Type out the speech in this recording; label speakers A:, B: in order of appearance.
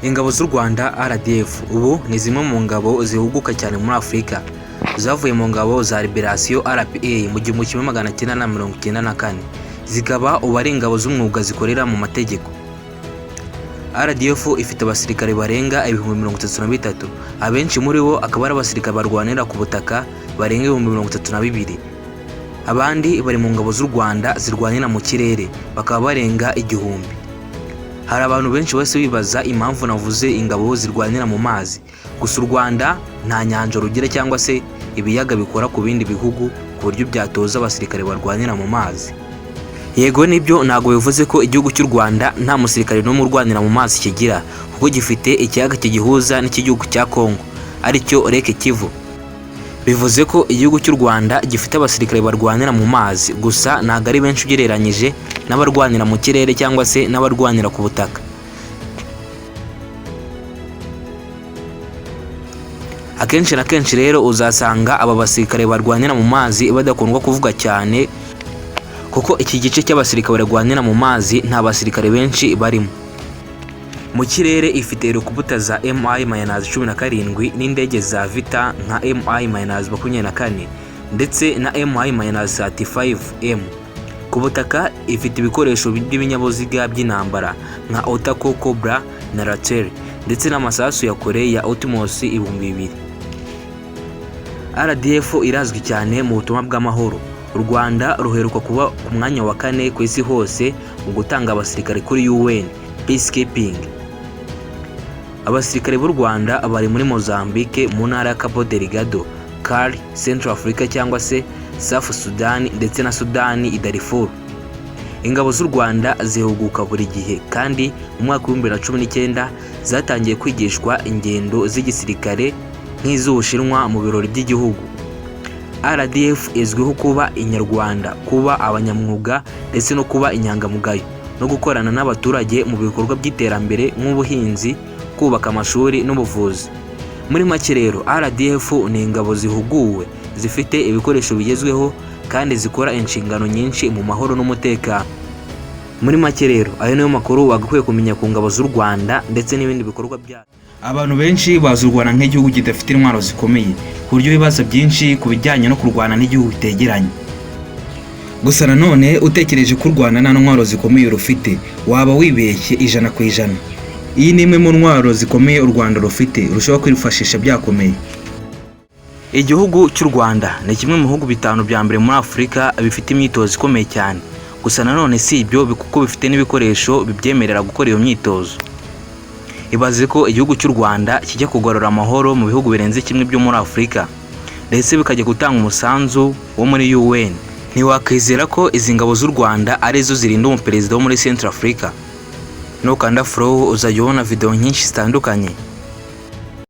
A: Ingabo z'u Rwanda RDF ubu ni zimwe mu ngabo zihuguka cyane muri Afurika, zavuye mu ngabo za Liberation RPA mu 1994, zikaba ubu ari ingabo z'umwuga zikorera mu mategeko. RDF ifite abasirikare barenga 33,000, abenshi muri bo akaba ari abasirikare barwanira ku butaka barenga 32,000. Abandi bari mu ngabo z'u Rwanda zirwanira mu kirere bakaba barenga 1,000. Hari abantu benshi bose bibaza impamvu navuze ingabo zirwanira mu mazi, gusa u Rwanda nta nyanja rugira cyangwa se ibiyaga bikora ku bindi bihugu ku buryo byatoza abasirikare barwanira mu mazi. Yego nibyo, ntago bivuze ko igihugu cy'u Rwanda nta musirikare n'umwe urwanira mu mazi kigira, kuko gifite ikiyaga kigihuza n'igihugu cya Kongo aricyo Lake Kivu. Bivuze ko igihugu cy'u Rwanda gifite abasirikare barwanira mu mazi, gusa ntago ari benshi ugereranyije n'abarwanira mu kirere cyangwa se n'abarwanira ku butaka. Akenshi na kenshi rero uzasanga aba basirikare barwanira mu mazi badakundwa kuvuga cyane, kuko iki gice cy'abasirikare barwanira mu mazi nta basirikare benshi barimo. Mu kirere ifite helikopta za Mi-17 n'indege za Vita nka Mi-24 ndetse na Mi-35M. Ku butaka ifite ibikoresho by'ibinyabiziga by'intambara nka Otako Cobra na Ratel ndetse n'amasasu ya kure ya Otmos 2000. RDF irazwi cyane mu butumwa bw'amahoro. U Rwanda ruheruka kuba ku mwanya wa 4 ku isi hose mu gutanga abasirikare kuri UN Peacekeeping. Abasirikare b'u Rwanda bari muri Mozambique, mu ntara ya Cabo Delgado, CAR, Central Africa cyangwa se South Sudan ndetse na Sudani Darfur. Ingabo z'u Rwanda zihuguka buri gihe, kandi mu mwaka wa 2019 zatangiye kwigishwa ingendo z'igisirikare nk'iz'Ubushinwa mu birori by'igihugu. RDF izwiho kuba inyarwanda, kuba abanyamwuga ndetse no kuba inyangamugayo no gukorana n'abaturage mu bikorwa by'iterambere nk'ubuhinzi, kubaka amashuri n'ubuvuzi. Muri make rero RDF ni ingabo zihuguwe, zifite ibikoresho bigezweho kandi zikora inshingano nyinshi mu mahoro n'umutekano. Muri make rero ayo niyo makuru wagakwiye kumenya ku ngabo z'u Rwanda ndetse n'ibindi bikorwa byazo. Abantu benshi bazi u Rwanda nk'igihugu kidafite intwaro zikomeye, ku buryo bibaza byinshi ku bijyanye no kurwana n'igihugu bitegeranye. Gusa nanone utekereje ko u Rwanda nta ntwaro zikomeye rufite, waba wibeshye 100%. Iyi ni imwe mu ntwaro zikomeye u Rwanda rufite rushobora kwifashisha byakomeye. Igihugu cy'u Rwanda ni kimwe mu bihugu 5 bya mbere muri Afurika bifite imyitozo ikomeye cyane. Gusa nanone si ibyo kuko bifite n'ibikoresho bibyemerera gukora iyo myitozo. Ibaze ko igihugu cy'u Rwanda kijya kugarura amahoro mu bihugu birenze kimwe byo muri Afurika, ndetse bikajya gutanga umusanzu wo muri UN. Ntiwakwizera ko izi ngabo z'u Rwanda arizo zirinda umuperezida wo muri Central Africa. Nukanda follow uzajya ubona video nyinshi zitandukanye.